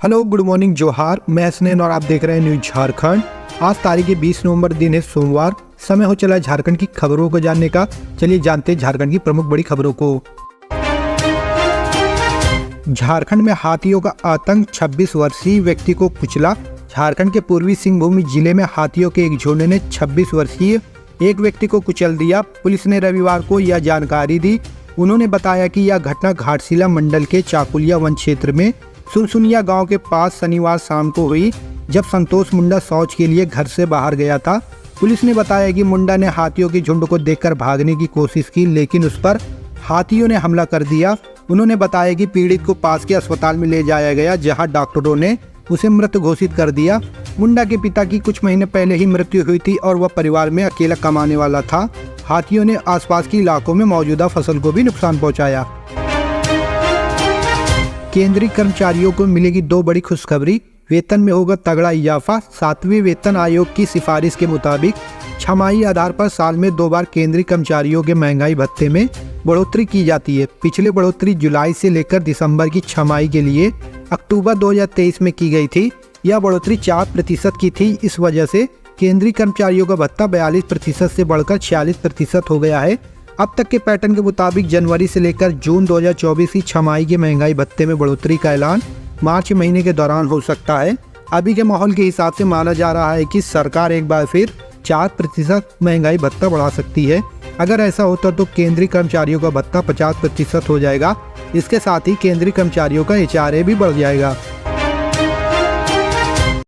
Hello, good morning, जोहार। मैं हसनैन और आप देख रहे हैं न्यूज झारखंड। आज तारीख 20 नवंबर, दिन है सोमवार। समय हो चला झारखंड की खबरों को जानने का। चलिए जानते हैं झारखंड की प्रमुख बड़ी खबरों को। झारखंड में हाथियों का आतंक, 26 वर्षीय व्यक्ति को कुचला। झारखंड के पूर्वी सिंहभूम जिले में हाथियों के एक झुंड ने 26 वर्षीय एक व्यक्ति को कुचल दिया। पुलिस ने रविवार को यह जानकारी दी। उन्होंने बताया कि यह घटना घाटशिला मंडल के चाकुलिया वन क्षेत्र में सुनसुनिया गांव के पास शनिवार शाम को हुई, जब संतोष मुंडा शौच के लिए घर से बाहर गया था। पुलिस ने बताया कि मुंडा ने हाथियों के झुंड को देखकर भागने की कोशिश की, लेकिन उस पर हाथियों ने हमला कर दिया। उन्होंने बताया कि पीड़ित को पास के अस्पताल में ले जाया गया, जहां डॉक्टरों ने उसे मृत घोषित कर दिया। मुंडा के पिता की कुछ महीने पहले ही मृत्यु हुई थी और वह परिवार में अकेला कमाने वाला था। हाथियों ने आसपास के इलाकों में मौजूदा फसल को भी नुकसान पहुंचाया। केंद्रीय कर्मचारियों को मिलेगी 2 बड़ी खुशखबरी। वेतन में होगा तगड़ा इजाफा। 7वें वेतन आयोग की सिफारिश के मुताबिक छमाही आधार पर साल में 2 बार केंद्रीय कर्मचारियों के महंगाई भत्ते में बढ़ोतरी की जाती है। पिछले बढ़ोतरी जुलाई से लेकर दिसंबर की छमाही के लिए अक्टूबर 2023 में की गई थी। यह बढ़ोतरी 4% की थी। इस वजह से केंद्रीय कर्मचारियों का भत्ता 42% से बढ़कर 46% हो गया है। अब तक के पैटर्न के मुताबिक जनवरी से लेकर जून 2024 की छमाही के महंगाई भत्ते में बढ़ोतरी का ऐलान मार्च महीने के दौरान हो सकता है। अभी के माहौल के हिसाब से माना जा रहा है कि सरकार एक बार फिर 4% महंगाई भत्ता बढ़ा सकती है। अगर ऐसा होता तो केंद्रीय कर्मचारियों का भत्ता 50% हो जाएगा। इसके साथ ही केंद्रीय कर्मचारियों का HRA भी बढ़ जाएगा।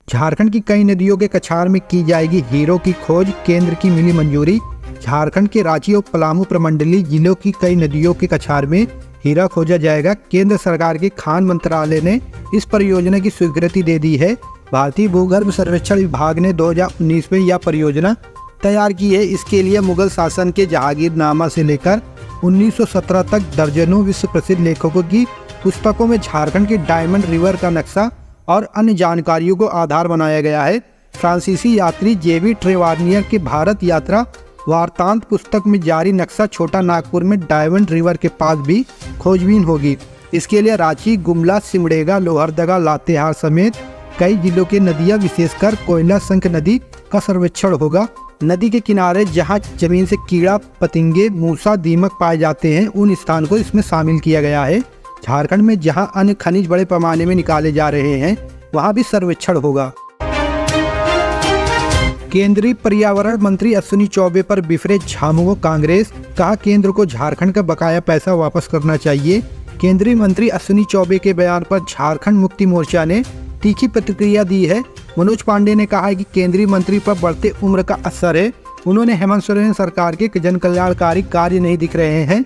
झारखंड की कई नदियों के कछार में की जाएगी हीरो की खोज, केंद्र की मिली मंजूरी। झारखंड के रांची और पलामू प्रमंडलीय जिलों की कई नदियों के कछार में हीरा खोजा जाएगा। केंद्र सरकार के खान मंत्रालय ने इस परियोजना की स्वीकृति दे दी है। भारतीय भूगर्भ सर्वेक्षण विभाग ने 2019 में यह परियोजना तैयार की है। इसके लिए मुगल शासन के जहांगीरनामा से लेकर 1917 तक दर्जनों विश्व प्रसिद्ध लेखकों की पुस्तकों में झारखंड के डायमंड रिवर का नक्शा और अन्य जानकारियों को आधार बनाया गया है। फ्रांसीसी यात्री जेवी ट्रेवार्नियर की भारत यात्रा वार्तांत पुस्तक में जारी नक्शा छोटा नागपुर में डायमंड रिवर के पास भी खोजबीन होगी। इसके लिए रांची, गुमला, सिमडेगा, लोहरदगा, लातेहार समेत कई जिलों के नदियां, विशेषकर कोयला संख नदी का सर्वेक्षण होगा। नदी के किनारे जहां जमीन से कीड़ा पतंगे, मूसा, दीमक पाए जाते हैं, उन स्थान को इसमें शामिल किया गया है। झारखंड में जहां अन्य खनिज बड़े पैमाने में निकाले जा रहे हैं, वहां भी सर्वेक्षण होगा। केंद्रीय पर्यावरण मंत्री अश्विनी चौबे पर बिफरे झामुमो कांग्रेस, कहा केंद्र को झारखंड का बकाया पैसा वापस करना चाहिए। केंद्रीय मंत्री अश्विनी चौबे के बयान पर झारखंड मुक्ति मोर्चा ने तीखी प्रतिक्रिया दी है। मनोज पांडे ने कहा है कि केंद्रीय मंत्री पर बढ़ते उम्र का असर है। उन्होंने हेमंत सोरेन सरकार के जन कल्याणकारी कार्य नहीं दिख रहे हैं।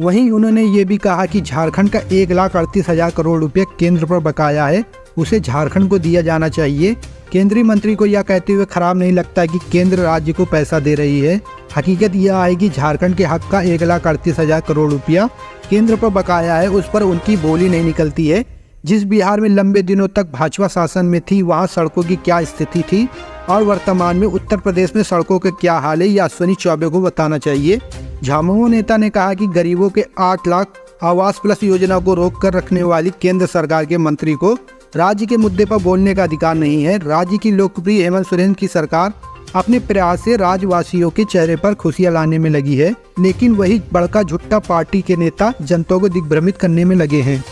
वहीं उन्होंने ये भी कहा कि झारखंड का 1,38,000 करोड़ रुपये केंद्र पर बकाया है, उसे झारखंड को दिया जाना चाहिए। केंद्रीय मंत्री को यह कहते हुए खराब नहीं लगता कि केंद्र राज्य को पैसा दे रही है। हकीकत यह है कि झारखंड के हक का 1,38,000 करोड़ रुपया केंद्र पर बकाया है, उस पर उनकी बोली नहीं निकलती है। जिस बिहार में लंबे दिनों तक भाजपा शासन में थी, वहां सड़कों की क्या स्थिति थी और वर्तमान में उत्तर प्रदेश में सड़कों के क्या हाल है, यह अश्विनी चौबे को बताना चाहिए। झामुमो नेता ने कहा कि गरीबों के 8 लाख आवास प्लस योजना को रोक कर रखने वाली केंद्र सरकार के मंत्री को राज्य के मुद्दे पर बोलने का अधिकार नहीं है। राज्य की लोकप्रिय हेमंत सोरेन की सरकार अपने प्रयास से राज्यवासियों के चेहरे पर खुशियां लाने में लगी है, लेकिन वही बड़का झुट्टा पार्टी के नेता जनता को दिग्भ्रमित करने में लगे हैं।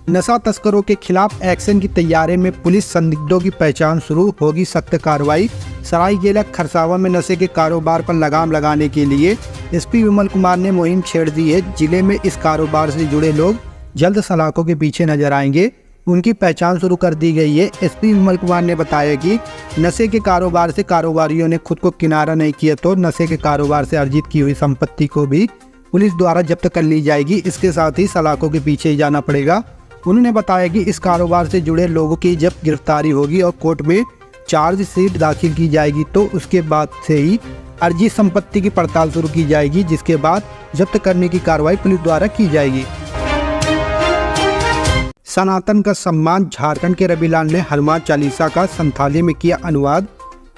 नशा तस्करों के खिलाफ एक्शन की तैयारी में पुलिस, संदिग्धों की पहचान शुरू, होगी सख्त कार्रवाई। सरायकेला खरसावा में नशे के कारोबार पर लगाम लगाने के लिए SP विमल कुमार ने मुहिम छेड़ दी है। जिले में इस कारोबार से जुड़े लोग जल्द सलाखों के पीछे नजर आएंगे। उनकी पहचान शुरू कर दी गई है। SP विमल कुमार ने बताया कि नशे के कारोबार से कारोबारियों ने खुद को किनारा नहीं किया तो नशे के कारोबार से अर्जित की हुई संपत्ति को भी पुलिस द्वारा जब्त कर ली जाएगी। इसके साथ ही सलाखों के पीछे ही जाना पड़ेगा। उन्होंने बताया कि इस कारोबार से जुड़े लोगों की जब गिरफ्तारी होगी और कोर्ट में चार्जशीट दाखिल की जाएगी, तो उसके बाद से ही अर्जित संपत्ति की पड़ताल शुरू की जाएगी, जिसके बाद जब्त करने की कार्रवाई पुलिस द्वारा की जाएगी। सनातन का सम्मान, झारखंड के रविलाल ने हनुमान चालीसा का संथाली में किया अनुवाद।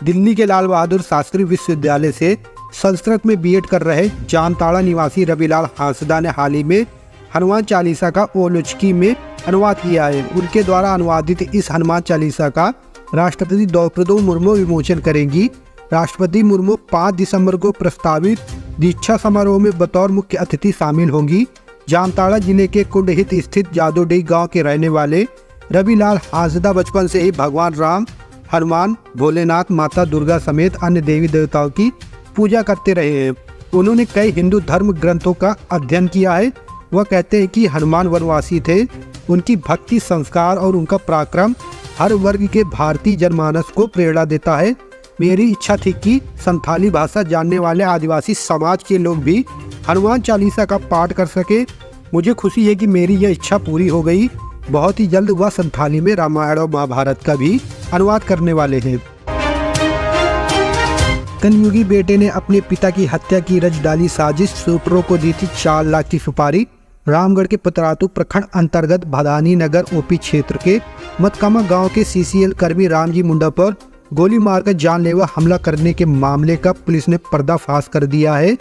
दिल्ली के लाल बहादुर शास्त्री विश्वविद्यालय से संस्कृत में BEd कर रहे जामताड़ा निवासी रविलाल हांसदा ने हाल ही में हनुमान चालीसा का ओलुचकी में अनुवाद किया है। उनके द्वारा अनुवादित इस हनुमान चालीसा का राष्ट्रपति द्रौपदी मुर्मू विमोचन करेंगी। राष्ट्रपति मुर्मू 5 दिसंबर को प्रस्तावित दीक्षा समारोह में बतौर मुख्य अतिथि शामिल होंगी। जामताड़ा जिले के कुंडहित स्थित जादूडीह गांव के रहने वाले रविलाल हांसदा बचपन से ही भगवान राम, हनुमान, भोलेनाथ, माता दुर्गा समेत अन्य देवी देवताओं की पूजा करते रहे हैं। उन्होंने कई हिंदू धर्म ग्रंथों का अध्ययन किया है। वह कहते हैं कि हनुमान वनवासी थे। उनकी भक्ति, संस्कार और उनका पराक्रम हर वर्ग के भारतीय जनमानस को प्रेरणा देता है। मेरी इच्छा थी कि संथाली भाषा जानने वाले आदिवासी समाज के लोग भी हनुमान चालीसा का पाठ कर सके। मुझे खुशी है कि मेरी यह इच्छा पूरी हो गई। बहुत ही जल्द वह संथाली में रामायण और महाभारत का भी अनुवाद करने वाले हैं। कलयुगी बेटे ने अपने पिता की हत्या की रच डाली साजिश, शूटरों को दी थी 4 लाख की सुपारी। रामगढ़ के पतरातू प्रखंड अंतर्गत भदानी नगर ओपी क्षेत्र के मतकामा गांव के सीसीएल कर्मी रामजी मुंडा पर गोली मारकर जानलेवा हमला करने के मामले का पुलिस ने पर्दाफाश कर दिया है।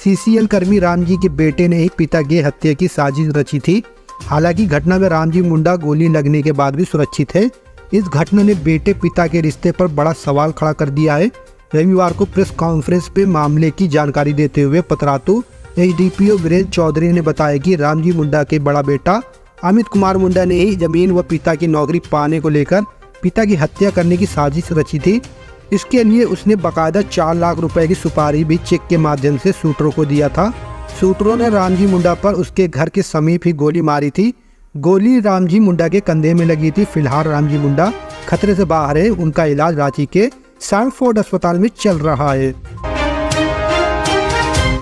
सीसीएल कर्मी रामजी के बेटे ने ही पिता की हत्या की साजिश रची थी। हालांकि घटना में रामजी मुंडा गोली लगने के बाद भी सुरक्षित है। इस घटना ने बेटे पिता के रिश्ते पर बड़ा सवाल खड़ा कर दिया है। रविवार को प्रेस कॉन्फ्रेंस पे मामले की जानकारी देते हुए पतरातू एसडीपीओ वीरेंद्र चौधरी ने बताया कि रामजी मुंडा के बड़ा बेटा अमित कुमार मुंडा ने ही जमीन व पिता की नौकरी पाने को लेकर पिता की हत्या करने की साजिश रची थी। इसके लिए उसने बाकायदा 4 लाख रुपए की सुपारी भी चेक के माध्यम से शूटरों को दिया था। शूटरों ने रामजी मुंडा पर उसके घर के समीप ही गोली मारी थी। गोली रामजी मुंडा के कंधे में लगी थी। फिलहाल रामजी मुंडा खतरे से बाहर है। उनका इलाज रांची के सैनफोर्ड अस्पताल में चल रहा है।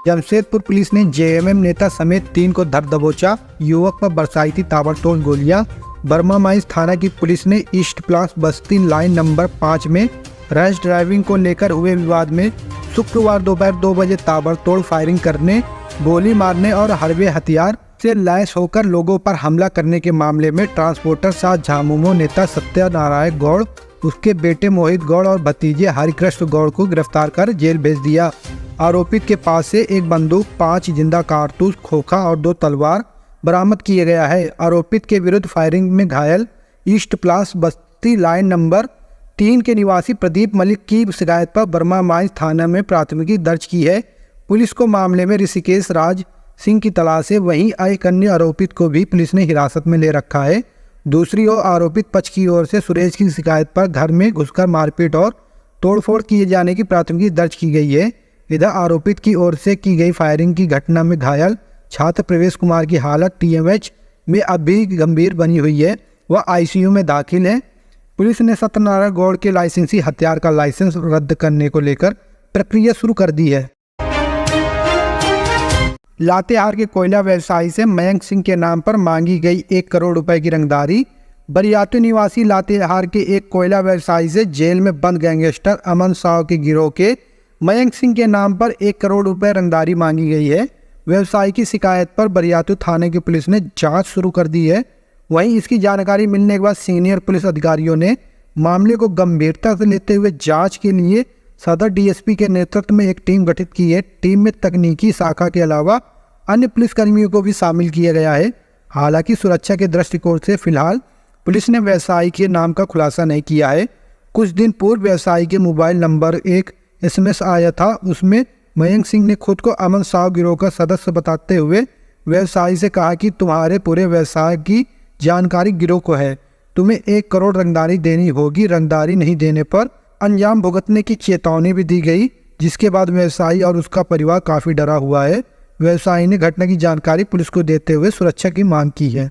जमशेदपुर पुलिस ने जेएमएम नेता समेत 3 को धर दबोचा। युवक पर बरसाई थी ताबड़तोड़ गोलियां। बर्मा माइंस थाना की पुलिस ने ईस्ट प्लास बस्ती लाइन नंबर 5 में रैश ड्राइविंग को लेकर हुए विवाद में शुक्रवार दोपहर 2 बजे ताबड़तोड़ फायरिंग करने, गोली मारने और हरबे हथियार से लैस होकर लोगों पर हमला करने के मामले में ट्रांसपोर्टर साथ झामुमो नेता सत्यनारायण गौड़, उसके बेटे मोहित गौड़ और भतीजे हरिकृष्ण गौड़ को गिरफ्तार कर जेल भेज दिया। आरोपित के पास से एक बंदूक, 5 जिंदा कारतूस, खोखा और 2 तलवार बरामद किया गया है। आरोपित के विरुद्ध फायरिंग में घायल ईस्ट प्लास बस्ती लाइन नंबर 3 के निवासी प्रदीप मलिक की शिकायत पर बर्मा माइंस थाना में प्राथमिकी दर्ज की है। पुलिस को मामले में ऋषिकेश राज सिंह की तलाश है। वहीं एक अन्य आरोपित को भी पुलिस ने हिरासत में ले रखा है। दूसरी ओर आरोपित पक्ष की ओर से सुरेश की शिकायत पर घर में घुसकर मारपीट और तोड़फोड़ किए जाने की प्राथमिकी दर्ज की गई है। इधर आरोपित की ओर से की गई फायरिंग की घटना में घायल छात्र प्रवेश कुमार की हालत टीएमएच में अभी गंभीर बनी हुई है। वह आईसीयू में दाखिल है। पुलिस ने सत्यनारायण गौड़ के लाइसेंसी हथियार का लाइसेंस रद्द करने को लेकर प्रक्रिया शुरू कर दी है। लातेहार के कोयला व्यवसायी से मयंक सिंह के नाम पर मांगी गई 1 करोड़ रुपए की रंगदारी। बरियातू निवासी लातेहार के एक कोयला व्यवसायी से जेल में बंद गैंगस्टर अमन साव के गिरोह के मयंक सिंह के नाम पर 1 करोड़ रुपए रंगदारी मांगी गई है। व्यवसायी की शिकायत पर बरियातू थाने की पुलिस ने जांच शुरू कर दी है। वहीं इसकी जानकारी मिलने के बाद सीनियर पुलिस अधिकारियों ने मामले को गंभीरता से लेते हुए जांच के लिए सदर डीएसपी के नेतृत्व में एक टीम गठित की है। टीम में तकनीकी शाखा के अलावा अन्य पुलिसकर्मियों को भी शामिल किया गया है। हालांकि सुरक्षा के दृष्टिकोण से फिलहाल पुलिस ने व्यवसायी के नाम का खुलासा नहीं किया है। कुछ दिन पूर्व व्यवसायी के मोबाइल नंबर एक एसएमएस आया था। उसमें मयंक सिंह ने खुद को अमन साव गिरोह का सदस्य बताते हुए व्यवसायी से कहा कि तुम्हारे पूरे व्यवसाय की जानकारी गिरोह को है, तुम्हें 1 करोड़ रंगदारी देनी होगी। रंगदारी नहीं देने पर अंजाम भुगतने की चेतावनी भी दी गई, जिसके बाद व्यवसायी और उसका परिवार काफ़ी डरा हुआ है। व्यवसायी ने घटना की जानकारी पुलिस को देते हुए सुरक्षा की मांग की है।